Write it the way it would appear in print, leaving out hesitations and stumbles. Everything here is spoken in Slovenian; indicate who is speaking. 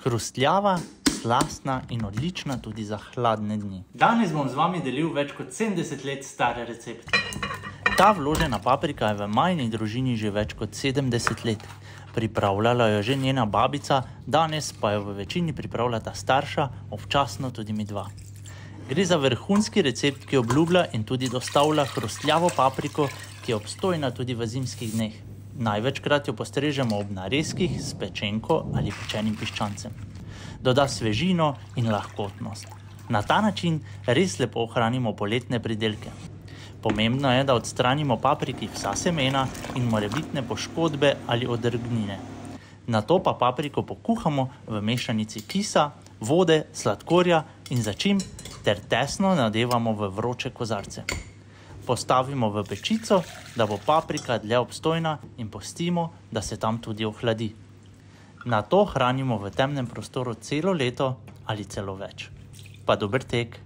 Speaker 1: Hrustljava, slastna in odlična tudi za hladne dni. Danes bom z vami delil več kot 70 let stare recepte. Ta vložena paprika je v majini družini že več kot 70 let. Pripravljala jo že njena babica, danes pa jo v večini pripravljata starša, občasno tudi mi dva. Gre za vrhunski recept, ki obljublja in tudi dostavlja hrustljavo papriko, ki je obstojna tudi v zimskih dneh. Največkrat jo postrežemo ob narezkih s pečenko ali pečenim piščancem. Doda svežino in lahkotnost. Na ta način res lepo ohranimo poletne pridelke. Pomembno je, da odstranimo papriki vsa semena in morebitne poškodbe ali odrgnine. Nato pa papriko pokuhamo v mešanici kisa, vode, sladkorja in začimb ter tesno nadevamo v vroče kozarce. Postavimo v pečico, da bo paprika dlje obstojna in pustimo, da se tam tudi ohladi. Nato hranimo v temnem prostoru celo leto ali celo več. Pa dober tek!